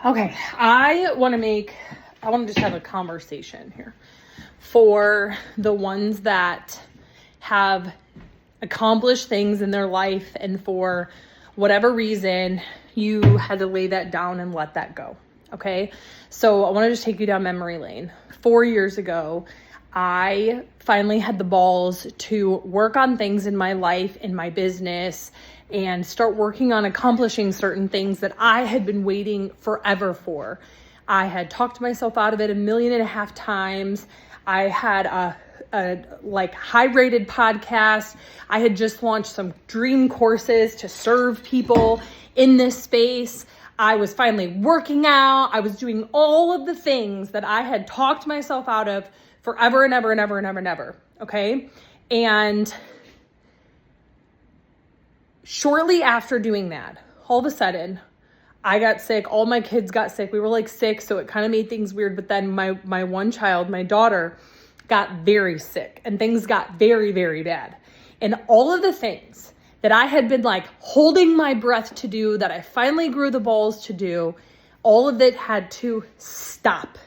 Okay, I want to just have a conversation here for the ones that have accomplished things in their life and for whatever reason you had to lay that down and let that go. Okay, so I want to just take you down memory lane. 4 years ago, I finally had the balls to work on things in my life, in my business, and start working on accomplishing certain things that I had been waiting forever for. I had talked myself out of it 1.5 million times. I had a high rated podcast. I had just launched some dream courses to serve people in this space. I was finally working out. I was doing all of the things that I had talked myself out of forever and ever and ever and ever and ever. Okay. And shortly after doing that, all of a sudden, I got sick. All my kids got sick. We were like sick, so it kind of made things weird. But then my one child, my daughter, got very sick and things got very, very bad. And all of the things that I had been like holding my breath to do, that I finally grew the balls to do, all of it had to stop.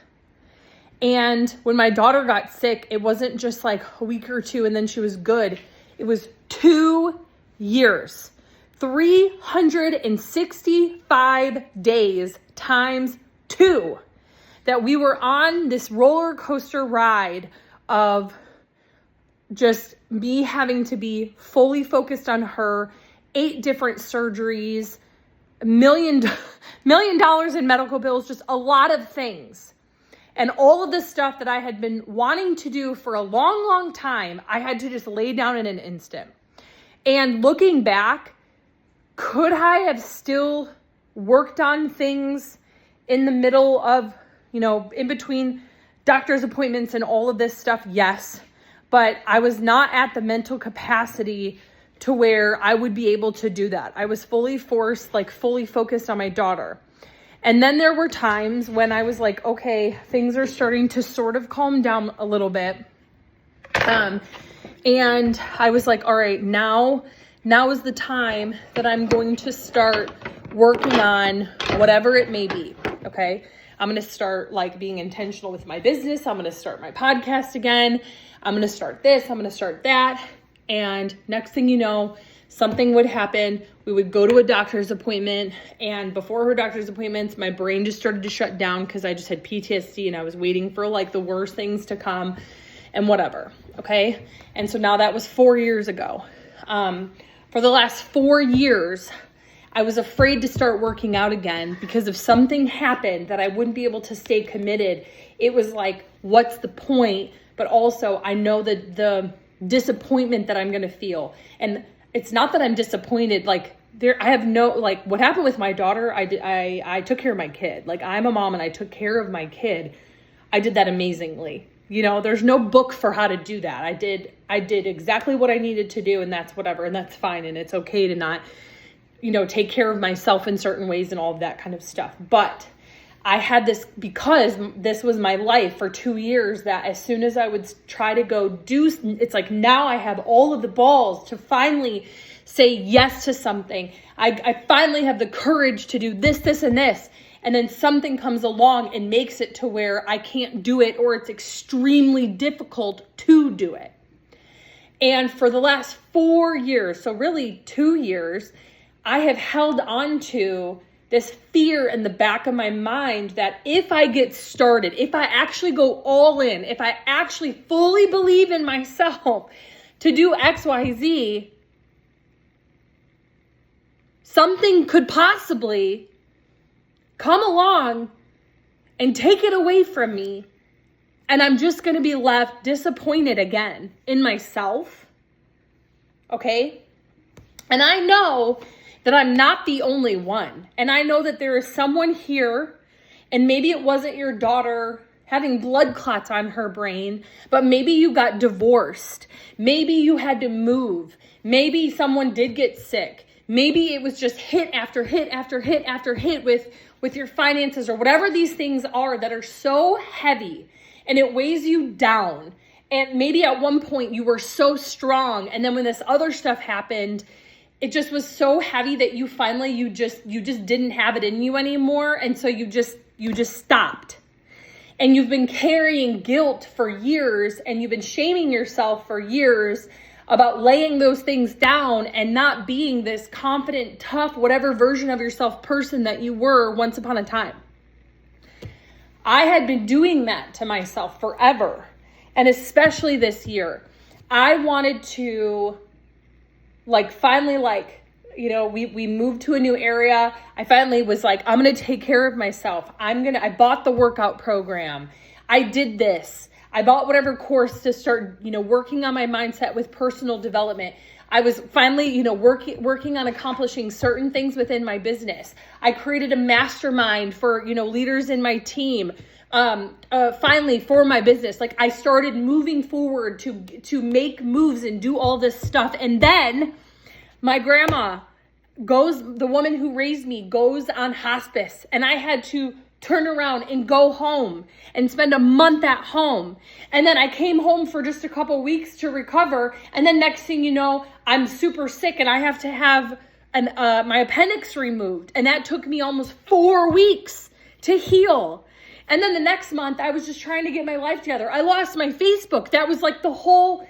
And when my daughter got sick, it wasn't just like a week or two and then she was good. It was 2 years, 365 days times 2 that we were on this roller coaster ride of just me having to be fully focused on her, 8 different surgeries, $1 million in medical bills, just a lot of things. And all of this stuff that I had been wanting to do for a long, long time, I had to just lay down in an instant. And looking back, could I have still worked on things in the middle of, in between doctor's appointments and all of this stuff? Yes. But I was not at the mental capacity to where I would be able to do that. I was fully focused on my daughter. And then there were times when I was like, okay, things are starting to sort of calm down a little bit. And I was like, all right, now is the time that I'm going to start working on whatever it may be. Okay. I'm going to start being intentional with my business. I'm going to start my podcast again. I'm going to start this. I'm going to start that. And next thing you know, something would happen. We would go to a doctor's appointment, and before her doctor's appointments, my brain just started to shut down because I just had PTSD and I was waiting for the worst things to come and whatever. Okay. And so now that was 4 years ago. For the last 4 years, I was afraid to start working out again because if something happened that I wouldn't be able to stay committed, it was like, what's the point? But also I know that the disappointment that I'm going to feel. And it's not that I'm disappointed. I have no, what happened with my daughter, I took care of my kid. I'm a mom and I took care of my kid. I did that amazingly. There's no book for how to do that. I did exactly what I needed to do, and that's whatever. And that's fine. And it's okay to not, take care of myself in certain ways and all of that kind of stuff. But I had this because this was my life for 2 years, that as soon as I would try to go do, it's like now I have all of the balls to finally say yes to something. I finally have the courage to do this, and this. And then something comes along and makes it to where I can't do it, or it's extremely difficult to do it. And for the last 4 years, so really 2 years, I have held on to this fear in the back of my mind that if I get started, if I actually go all in, if I actually fully believe in myself to do X, Y, Z, something could possibly come along and take it away from me. And I'm just going to be left disappointed again in myself. Okay. And I know that I'm not the only one. And I know that there is someone here, and maybe it wasn't your daughter having blood clots on her brain, but maybe you got divorced. Maybe you had to move. Maybe someone did get sick. Maybe it was just hit after hit after hit after hit with your finances, or whatever these things are that are so heavy and it weighs you down. And maybe at one point you were so strong, and then when this other stuff happened, it just was so heavy that you finally, you just didn't have it in you anymore. And so you just stopped. And you've been carrying guilt for years, and you've been shaming yourself for years about laying those things down and not being this confident, tough, whatever version of yourself person that you were once upon a time. I had been doing that to myself forever. And especially this year, I wanted to finally we moved to a new area. I finally was like, I'm going to take care of myself. I bought the workout program. I did this. I bought whatever course to start, working on my mindset with personal development. I was finally, working on accomplishing certain things within my business. I created a mastermind for, leaders in my team. Finally for my business, I started moving forward to make moves and do all this stuff. And then my grandma the woman who raised me goes on hospice, and I had to turn around and go home and spend a month at home. And then I came home for just a couple weeks to recover. And then next thing you know, I'm super sick and I have to have my appendix removed. And that took me almost 4 weeks to heal. And then the next month, I was just trying to get my life together. I lost my Facebook. That was the whole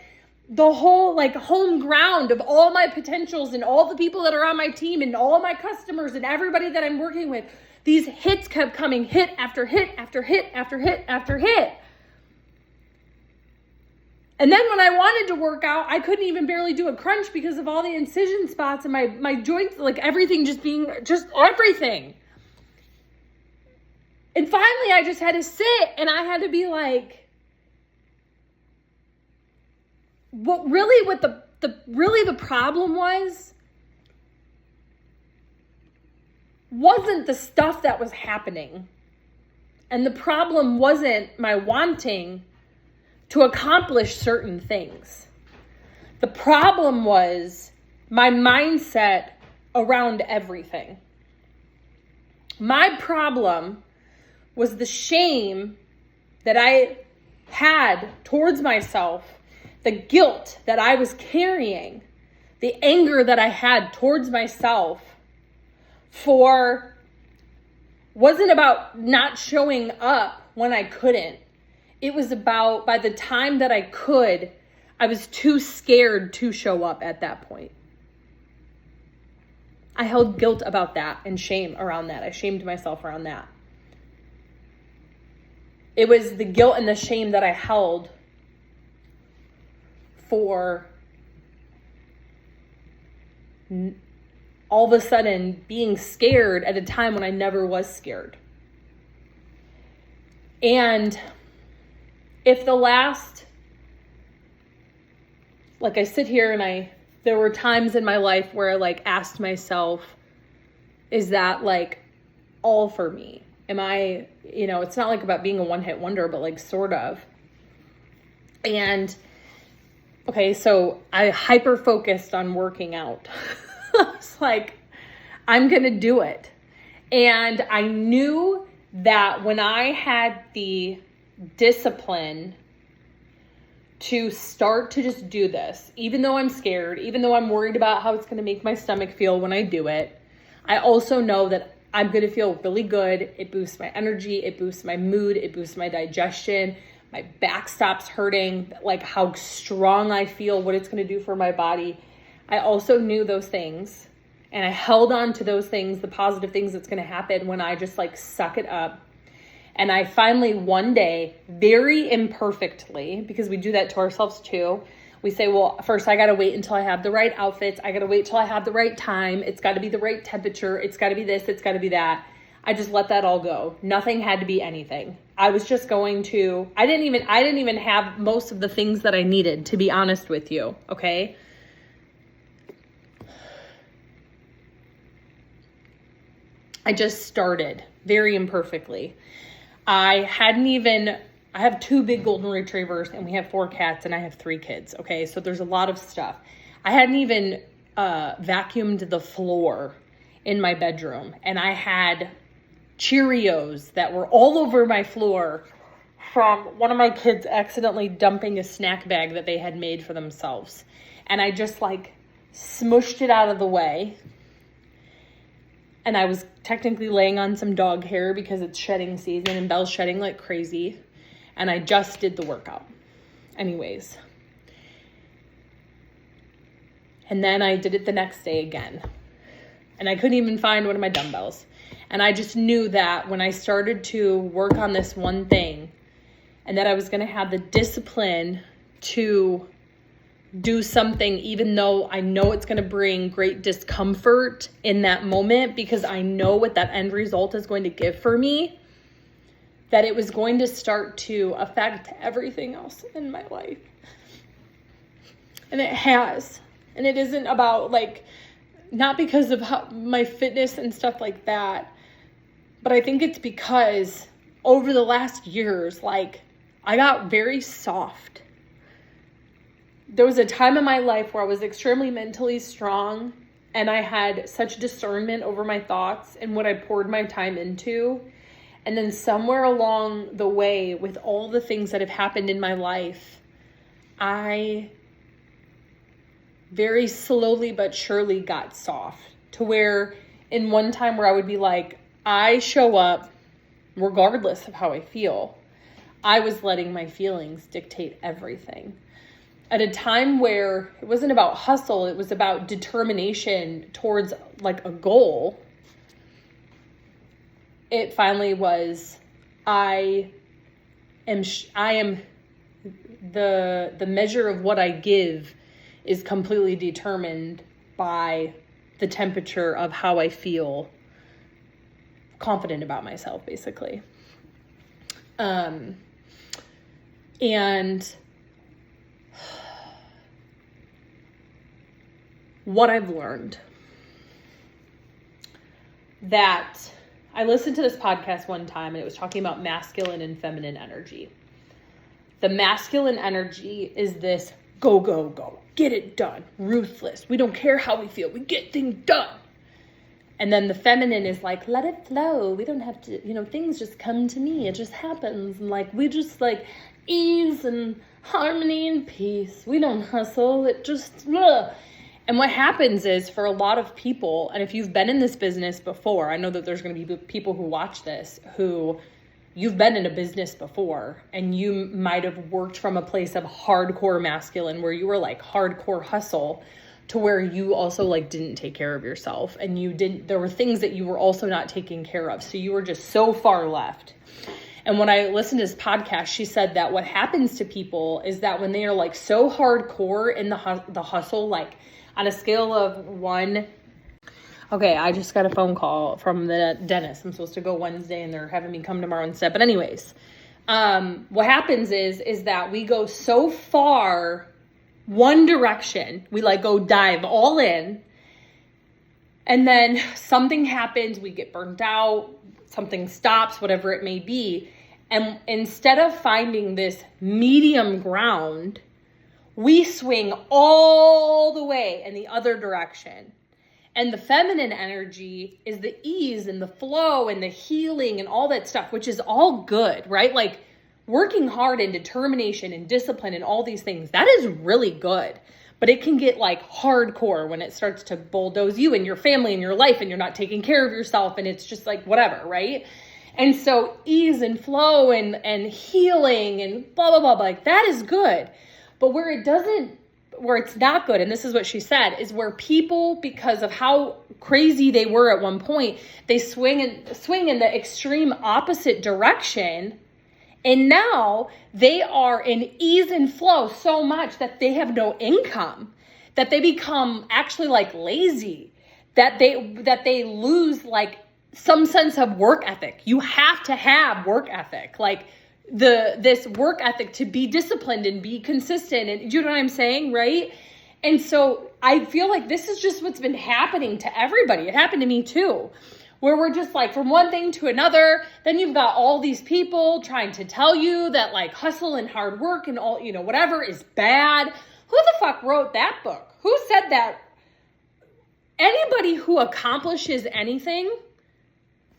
home ground of all my potentials and all the people that are on my team and all my customers and everybody that I'm working with. These hits kept coming, hit after hit after hit after hit after hit. And then when I wanted to work out, I couldn't even barely do a crunch because of all the incision spots and my joints, everything just everything. And finally, I just had to sit and I had to be what the problem wasn't the stuff that was happening. And the problem wasn't my wanting to accomplish certain things. The problem was my mindset around everything. My problem was the shame that I had towards myself, the guilt that I was carrying, the anger that I had towards myself wasn't about not showing up when I couldn't. It was about, by the time that I could, I was too scared to show up at that point. I held guilt about that and shame around that. I shamed myself around that. It was the guilt and the shame that I held for all of a sudden being scared at a time when I never was scared. And if I sit here and there were times in my life where I asked myself, is that all for me? Am I, it's not about being a one-hit wonder, but sort of. And okay, so I hyper-focused on working out. I was I'm going to do it. And I knew that when I had the discipline to start to just do this, even though I'm scared, even though I'm worried about how it's going to make my stomach feel when I do it, I also know that I'm going to feel really good. It boosts my energy. It boosts my mood. It boosts my digestion. My back stops hurting, how strong I feel, what it's going to do for my body. I also knew those things, and I held on to those things, the positive things that's going to happen when I just suck it up. And I finally one day, very imperfectly, because we do that to ourselves too, we say, well, first I got to wait until I have the right outfits. I got to wait till I have the right time. It's got to be the right temperature. It's got to be this. It's got to be that. I just let that all go. Nothing had to be anything. I was just going to, I didn't even have most of the things that I needed, to be honest with you. Okay. I just started very imperfectly. I have 2 big golden retrievers and we have 4 cats and I have 3 kids. Okay. So there's a lot of stuff. I hadn't even vacuumed the floor in my bedroom, and I had Cheerios that were all over my floor from one of my kids accidentally dumping a snack bag that they had made for themselves. And I just smushed it out of the way. And I was technically laying on some dog hair because it's shedding season and Belle's shedding like crazy. And I just did the workout. Anyways. And then I did it the next day again. And I couldn't even find one of my dumbbells. And I just knew that when I started to work on this one thing and that I was going to have the discipline to do something, even though I know it's going to bring great discomfort in that moment, because I know what that end result is going to give for me, that it was going to start to affect everything else in my life. And it has. And it isn't about like, not because of my fitness and stuff like that, but I think it's because over the last years, like, I got very soft. There was a time in my life where I was extremely mentally strong and I had such discernment over my thoughts and what I poured my time into. And then somewhere along the way, with all the things that have happened in my life, I very slowly but surely got soft, to where in one time where I would be like, I show up regardless of how I feel. I was letting my feelings dictate everything. At a time where it wasn't about hustle, it was about determination towards like a goal. It finally was, I am the measure of what I give is completely determined by the temperature of how I feel confident about myself, basically. And what I've learned, that I listened to this podcast one time and it was talking about masculine and feminine energy. The masculine energy is this go, go, go, get it done, ruthless. We don't care how we feel. We get things done. And then the feminine is like, let it flow. We don't have to, things just come to me. It just happens. And like, we just like ease and harmony and peace. We don't hustle. It just, ugh. And what happens is, for a lot of people, and if you've been in this business before, I know that there's going to be people who watch this who you've been in a business before and you might have worked from a place of hardcore masculine where you were like hardcore hustle, to where you also like didn't take care of yourself and there were things that you were also not taking care of. So you were just so far left. And when I listened to this podcast, she said that what happens to people is that when they are like so hardcore in the hustle, like on a scale of 1, okay, I just got a phone call from the dentist. I'm supposed to go Wednesday and they're having me come tomorrow instead. But anyways, what happens is that we go so far one direction, we like go dive all in, and then something happens, we get burnt out, something stops, whatever it may be. And instead of finding this medium ground, we swing all the way in the other direction. And the feminine energy is the ease and the flow and the healing and all that stuff, which is all good, right? Like working hard and determination and discipline and all these things, that is really good. But it can get like hardcore when it starts to bulldoze you and your family and your life and you're not taking care of yourself and it's just like whatever, right? And so ease and flow and healing and blah, blah, blah, like that is good. But where it's not good, and this is what she said, is where people, because of how crazy they were at one point, they swing in the extreme opposite direction. And now they are in ease and flow so much that they have no income, that they become actually like lazy, that they lose like some sense of work ethic. You have to have work ethic, like this work ethic to be disciplined and be consistent. And you know what I'm saying, right? And so I feel like this is just what's been happening to everybody. It happened to me too, where we're just like from one thing to another. Then you've got all these people trying to tell you that like hustle and hard work and all, whatever is bad. Who the fuck wrote that book? Who said that? Anybody who accomplishes anything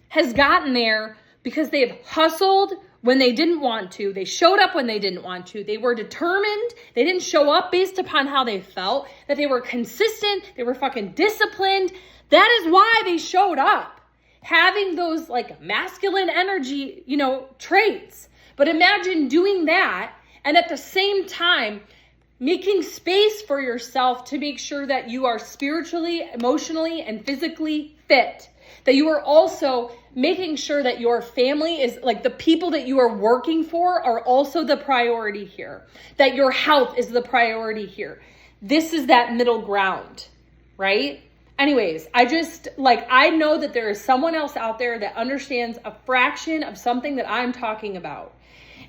has gotten there because they've hustled, when they didn't want to. They showed up when they didn't want to. They were determined. They didn't show up based upon how they felt, that they were consistent. They were fucking disciplined. That is why they showed up, having those like masculine energy, traits. But imagine doing that and at the same time making space for yourself to make sure that you are spiritually, emotionally, and physically fit. That you are also making sure that your family is like the people that you are working for are also the priority here. That your health is the priority here. This is that middle ground, right? Anyways, I know that there is someone else out there that understands a fraction of something that I'm talking about.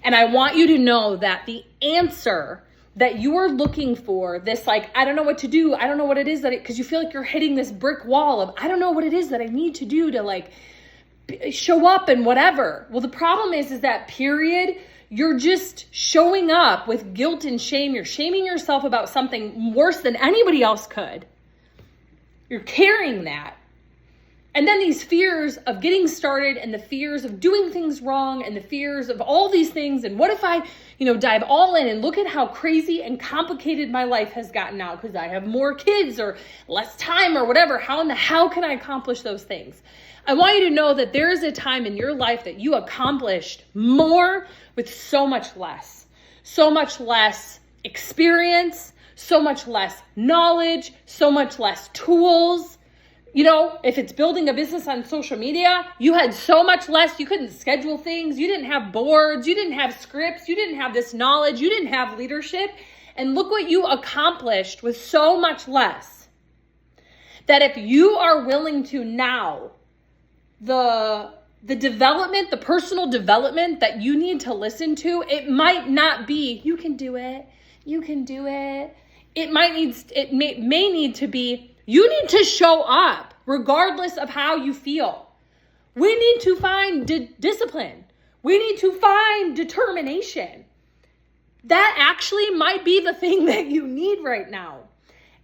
And I want you to know that the answer that you are looking for, this I don't know what to do. I don't know what it is because you feel like you're hitting this brick wall of, I don't know what it is that I need to do to show up and whatever. Well, the problem is that period, you're just showing up with guilt and shame. You're shaming yourself about something worse than anybody else could. You're carrying that. And then these fears of getting started and the fears of doing things wrong and the fears of all these things. And what if I, dive all in and look at how crazy and complicated my life has gotten now because I have more kids or less time or whatever. How in the hell can I accomplish those things? I want you to know that there is a time in your life that you accomplished more with so much less experience, so much less knowledge, so much less tools. If it's building a business on social media, you had so much less. You couldn't schedule things. You didn't have boards. You didn't have scripts. You didn't have this knowledge. You didn't have leadership. And look what you accomplished with so much less. That if you are willing to now, the development, the personal development that you need to listen to, it might not be, you can do it. You can do it. It may need to be, you need to show up regardless of how you feel. We need to find discipline. We need to find determination. That actually might be the thing that you need right now.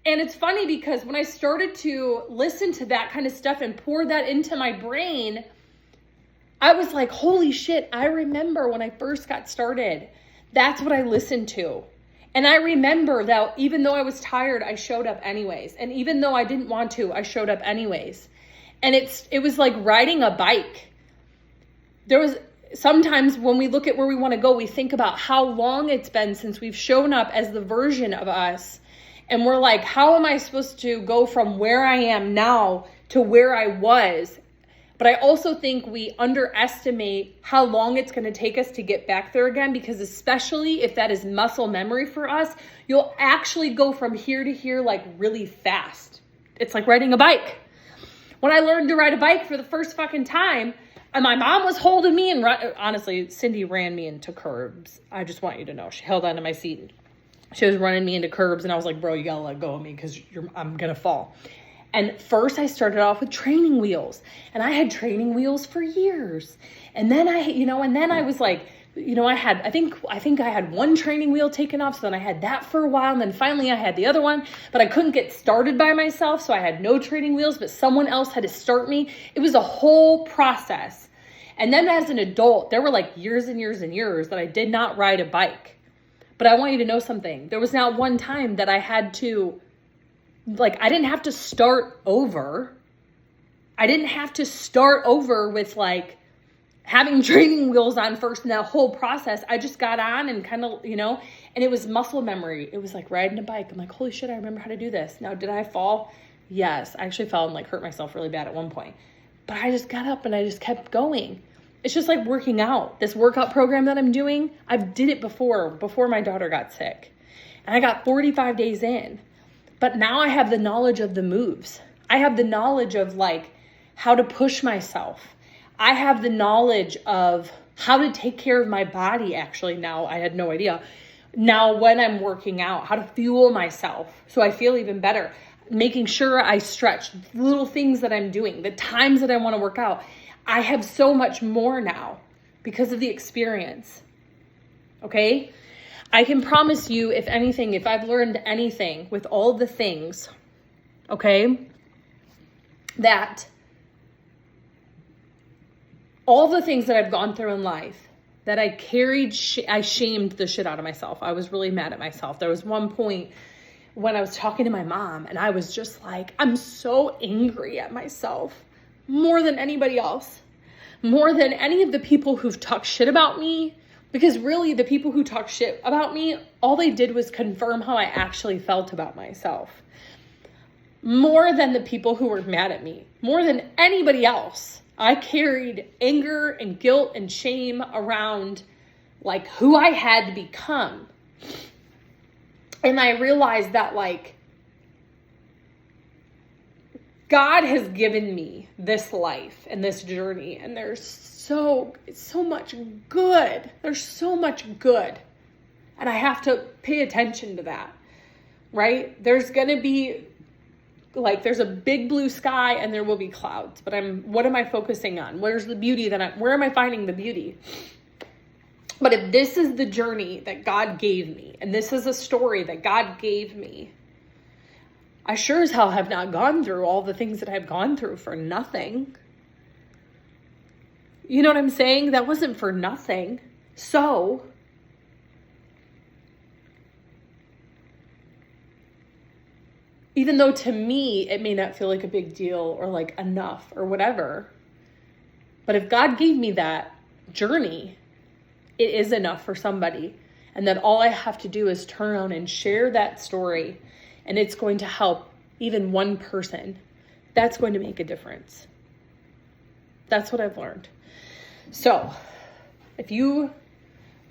And it's funny because when I started to listen to that kind of stuff and pour that into my brain, I was like, holy shit, I remember when I first got started. That's what I listened to. And I remember that even though I was tired, I showed up anyways. And even though I didn't want to, I showed up anyways. And it was like riding a bike. There was sometimes when we look at where we want to go, we think about how long it's been since we've shown up as the version of us. And we're like, how am I supposed to go from where I am now to where I was? But I also think we underestimate how long it's going to take us to get back there again, because especially if that is muscle memory for us, you'll actually go from here to here really fast. It's like riding a bike. When I learned to ride a bike for the first fucking time, and my mom was holding me and honestly, Cindy ran me into curbs. I just want you to know. She held onto my seat. She was running me into curbs and I was like, bro, you gotta let go of me because I'm going to fall. And first I started off with training wheels, and I had training wheels for years. And then I was like, I think I had one training wheel taken off. So then I had that for a while. And then finally I had the other one, but I couldn't get started by myself. So I had no training wheels, but someone else had to start me. It was a whole process. And then as an adult, there were years and years and years that I did not ride a bike. But I want you to know something. There was not one time that I had to, I didn't have to start over. I didn't have to start over with having training wheels on first in that whole process. I just got on and kind of, and it was muscle memory. It was like riding a bike. I'm like, holy shit, I remember how to do this. Now, did I fall? Yes. I actually fell and hurt myself really bad at one point. But I just got up and I just kept going. It's just like working out. This workout program that I'm doing, I've did it before my daughter got sick. And I got 45 days in. But now I have the knowledge of the moves. I have the knowledge of how to push myself. I have the knowledge of how to take care of my body. Actually, now I had no idea. Now when I'm working out, how to fuel myself so I feel even better. Making sure I stretch, little things that I'm doing, the times that I want to work out. I have so much more now because of the experience. Okay? I can promise you, if anything, if I've learned anything with all the things, okay, that all the things that I've gone through in life, that I carried, I shamed the shit out of myself. I was really mad at myself. There was one point when I was talking to my mom and I was just like, I'm so angry at myself more than anybody else, more than any of the people who've talked shit about me. Because really the people who talk shit about me, all they did was confirm how I actually felt about myself. More than the people who were mad at me, more than anybody else. I carried anger and guilt and shame around like who I had to become. And I realized that like God has given me this life and this journey, and there's so much good. There's so much good. And I have to pay attention to that, right? There's going to be like, there's a big blue sky and there will be clouds, but what am I focusing on? Where's the beauty where am I finding the beauty? But if this is the journey that God gave me, and this is a story that God gave me, I sure as hell have not gone through all the things that I've gone through for nothing. You know what I'm saying? That wasn't for nothing. So even though to me, it may not feel like a big deal or like enough or whatever, but if God gave me that journey, it is enough for somebody. And that all I have to do is turn around and share that story, and it's going to help even one person. That's going to make a difference. That's what I've learned. So if you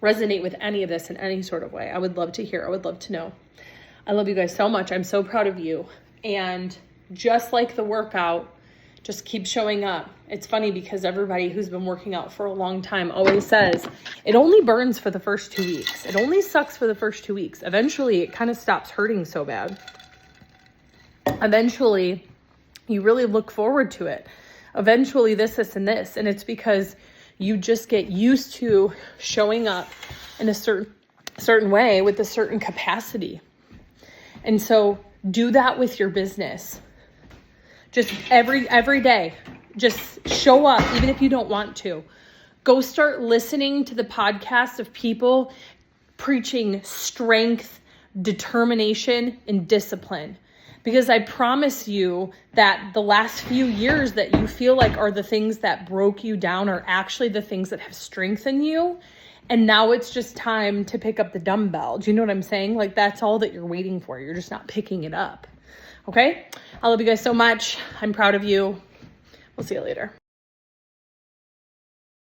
resonate with any of this in any sort of way, I would love to hear. I would love to know. I love you guys so much. I'm so proud of you. And just like the workout, just keep showing up. It's funny because everybody who's been working out for a long time always says it only burns for the first 2 weeks. It only sucks for the first 2 weeks. Eventually, it kind of stops hurting so bad. Eventually, you really look forward to it. Eventually, this, and this. And it's because you just get used to showing up in a certain way with a certain capacity. And so do that with your business. Just every day, just show up, even if you don't want to. Go start listening to the podcast of people preaching strength, determination, and discipline. Because I promise you that the last few years that you feel like are the things that broke you down are actually the things that have strengthened you. And now it's just time to pick up the dumbbell. Do you know what I'm saying? Like, that's all that you're waiting for. You're just not picking it up. Okay? I love you guys so much. I'm proud of you. We'll see you later.